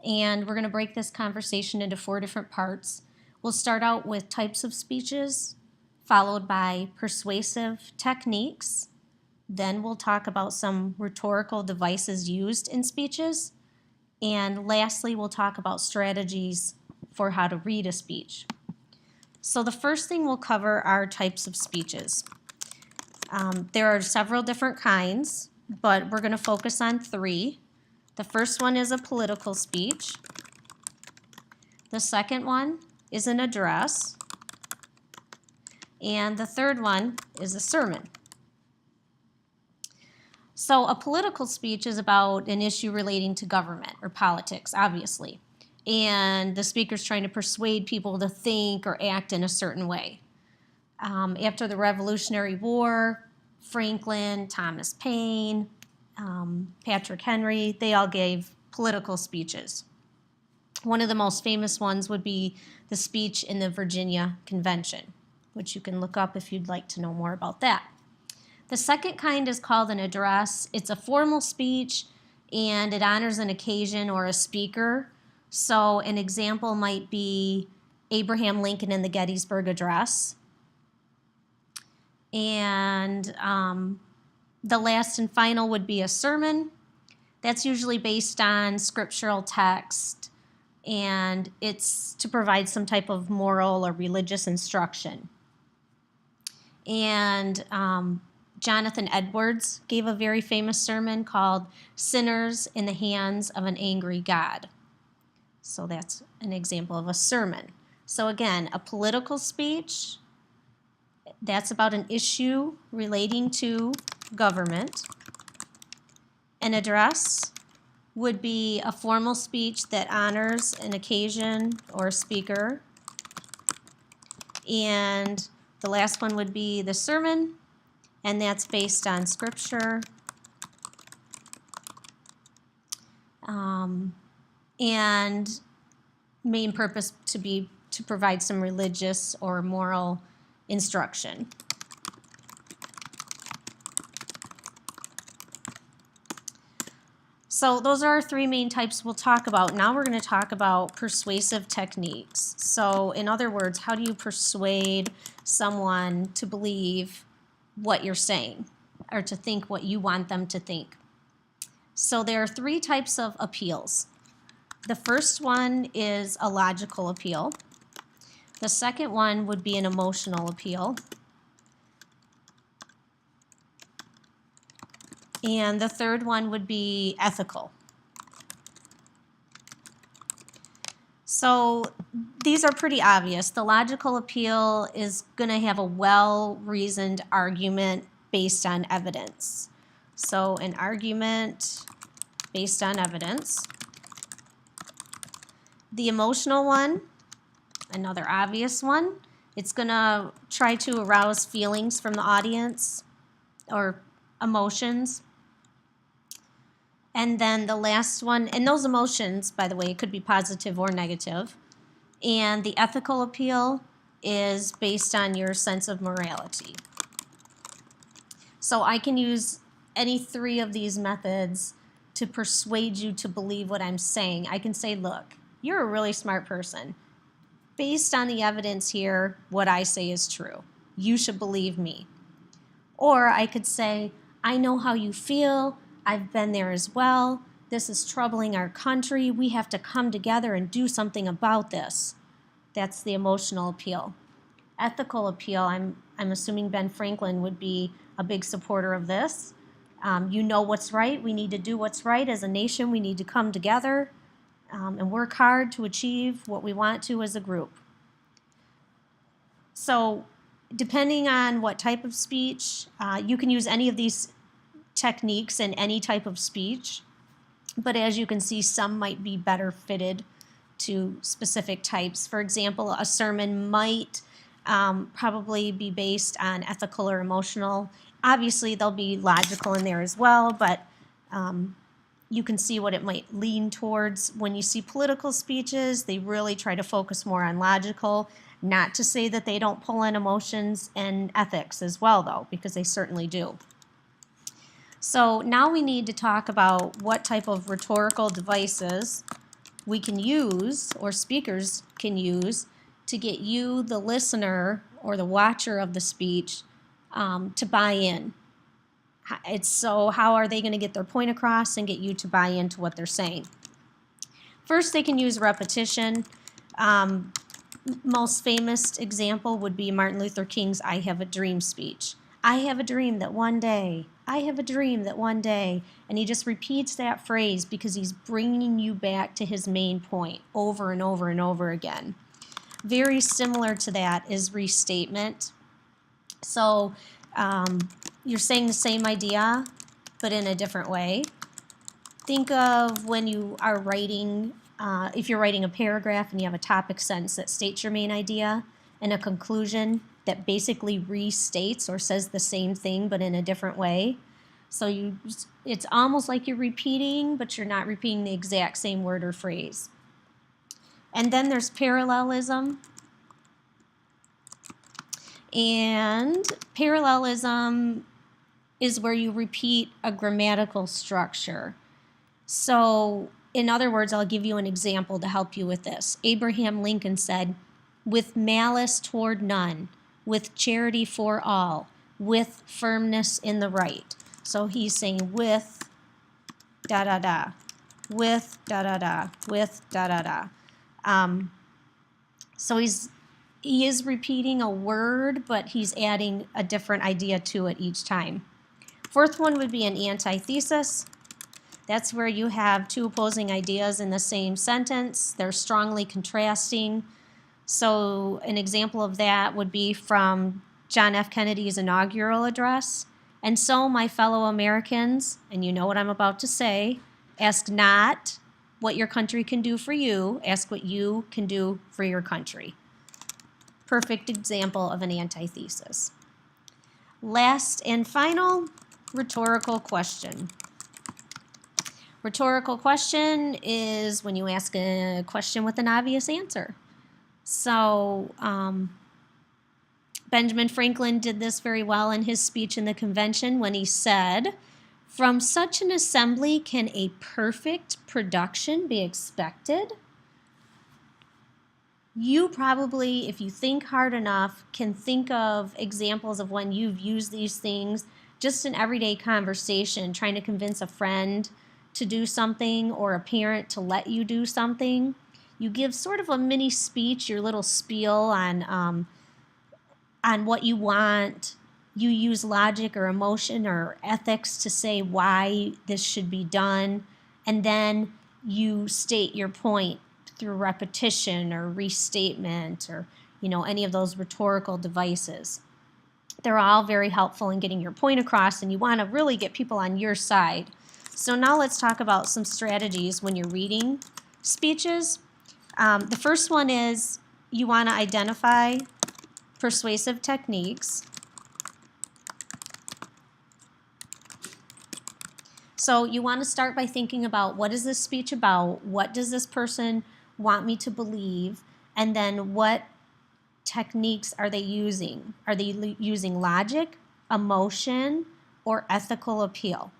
and we're going to break this conversation into 4 different parts. We'll start out with types of speeches, followed by persuasive techniques. Then we'll talk about some rhetorical devices used in speeches. And lastly, we'll talk about strategies for how to read a speech. So the first thing we'll cover are types of speeches. There are several different kinds, but we're going to focus on 3. The first one is a political speech. The second one is an address. And the third one is a sermon. So a political speech is about an issue relating to government or politics, obviously. And the speaker's trying to persuade people to think or act in a certain way. After the Revolutionary War, Franklin, Thomas Paine, Patrick Henry, they all gave political speeches. One of the most famous ones would be the speech in the Virginia Convention, which you can look up if you'd like to know more about that. The second kind is called an address. It's a formal speech, and it honors an occasion or a speaker. So an example might be Abraham Lincoln in the Gettysburg Address. And the last and final would be a sermon. That's usually based on scriptural text, and it's to provide some type of moral or religious instruction. And Jonathan Edwards gave a very famous sermon called Sinners in the Hands of an Angry God. So that's an example of a sermon. So again, a political speech, that's about an issue relating to government. An address would be a formal speech that honors an occasion or a speaker. And the last one would be the sermon, and that's based on scripture. And main purpose to provide some religious or moral instruction. So those are our 3 main types we'll talk about. Now we're going to talk about persuasive techniques. So in other words, how do you persuade someone to believe what you're saying or to think what you want them to think? So there are 3 types of appeals. The first one is a logical appeal. The second one would be an emotional appeal. And the third one would be ethical. So these are pretty obvious. The logical appeal is going to have a well-reasoned argument based on evidence. So an argument based on evidence. The emotional one, another obvious one, it's going to try to arouse feelings from the audience or emotions. And then the last one, and those emotions, by the way, could be positive or negative. And the ethical appeal is based on your sense of morality. So I can use any 3 of these methods to persuade you to believe what I'm saying. I can say, look, you're a really smart person. Based on the evidence here, what I say is true. You should believe me. Or I could say, I know how you feel. I've been there as well. This is troubling our country. We have to come together and do something about this. That's the emotional appeal. Ethical appeal, I'm assuming Ben Franklin would be a big supporter of this. You know what's right. We need to do what's right as a nation. We need to come together and work hard to achieve what we want to as a group. So depending on what type of speech, you can use any of these techniques in any type of speech, but as you can see, some might be better fitted to specific types. For example, a sermon might probably be based on ethical or emotional. Obviously, there'll be logical in there as well, but you can see what it might lean towards. When you see political speeches, they really try to focus more on logical. Not to say that they don't pull in emotions and ethics as well, though, because they certainly do. So now we need to talk about what type of rhetorical devices we can use, or speakers can use, to get you, the listener or the watcher of the speech, to buy in. So how are they going to get their point across and get you to buy into what they're saying? First, they can use repetition. Most famous example would be Martin Luther King's I Have a Dream speech. I have a dream that one day, I have a dream that one day. And he just repeats that phrase because he's bringing you back to his main point over and over and over again. Very similar to that is restatement. So you're saying the same idea, but in a different way. Think of when you are writing, if you're writing a paragraph and you have a topic sentence that states your main idea and a conclusion that basically restates or says the same thing but in a different way. So it's almost like you're repeating, but you're not repeating the exact same word or phrase. And then there's parallelism. And parallelism is where you repeat a grammatical structure. So, in other words, I'll give you an example to help you with this. Abraham Lincoln said, "With malice toward none, with charity for all, with firmness in the right." So he's saying with da da da, with da da da, with da da da. So he is repeating a word, but he's adding a different idea to it each time. Fourth one would be an antithesis. That's where you have two opposing ideas in the same sentence. They're strongly contrasting. So an example of that would be from John F. Kennedy's inaugural address. "And so, my fellow Americans," and you know what I'm about to say, "ask not what your country can do for you, ask what you can do for your country." Perfect example of an antithesis. Last and final, rhetorical question. Rhetorical question is when you ask a question with an obvious answer. So Benjamin Franklin did this very well in his speech in the convention when he said, "From such an assembly can a perfect production be expected?" You probably, if you think hard enough, can think of examples of when you've used these things just in everyday conversation, trying to convince a friend to do something or a parent to let you do something. You give sort of a mini speech, your little spiel on what you want. You use logic or emotion or ethics to say why this should be done, and then you state your point through repetition or restatement or any of those rhetorical devices. They're all very helpful in getting your point across, and you want to really get people on your side. So now let's talk about some strategies when you're reading speeches. The first one is you want to identify persuasive techniques. So you want to start by thinking about, what is this speech about? What does this person want me to believe? And then what techniques are they using? Are they using logic, emotion, or ethical appeal?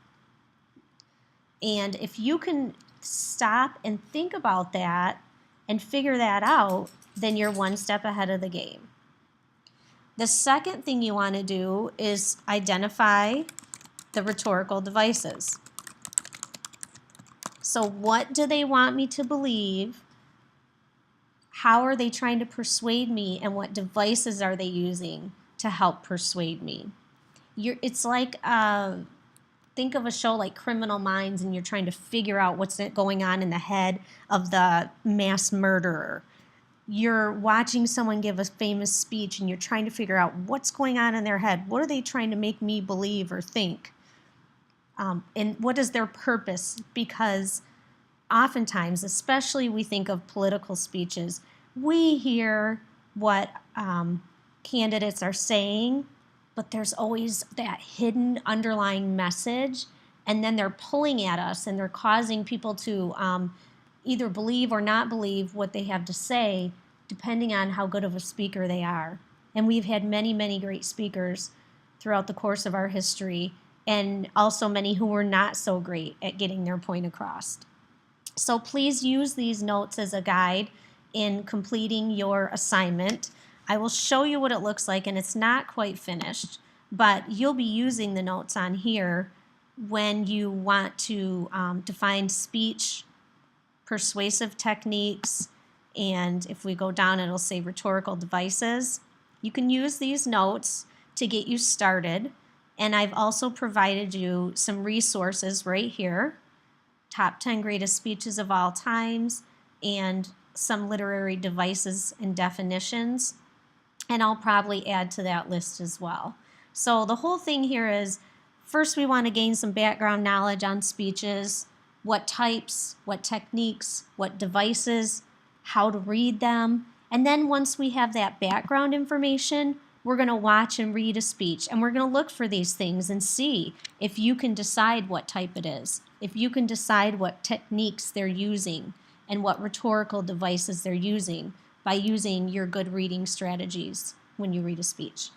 And if you can stop and think about that and figure that out, then you're one step ahead of the game. The second thing you want to do is identify the rhetorical devices. So what do they want me to believe? How are they trying to persuade me, and what devices are they using to help persuade me? It's like, think of a show like Criminal Minds, and you're trying to figure out what's going on in the head of the mass murderer. You're watching someone give a famous speech, and you're trying to figure out what's going on in their head. What are they trying to make me believe or think? And what is their purpose? Because oftentimes, especially we think of political speeches, we hear what candidates are saying, but there's always that hidden underlying message, and then they're pulling at us and they're causing people to either believe or not believe what they have to say, depending on how good of a speaker they are. And we've had many, many great speakers throughout the course of our history, and also many who were not so great at getting their point across. So please use these notes as a guide in completing your assignment. I will show you what it looks like, and it's not quite finished, but you'll be using the notes on here when you want to define speech, persuasive techniques, and if we go down, it'll say rhetorical devices. You can use these notes to get you started, and I've also provided you some resources right here. Top 10 greatest speeches of all times, and some literary devices and definitions. And I'll probably add to that list as well. So the whole thing here is, first we want to gain some background knowledge on speeches, what types, what techniques, what devices, how to read them. And then once we have that background information, we're going to watch and read a speech, and we're going to look for these things and see if you can decide what type it is, if you can decide what techniques they're using and what rhetorical devices they're using by using your good reading strategies when you read a speech.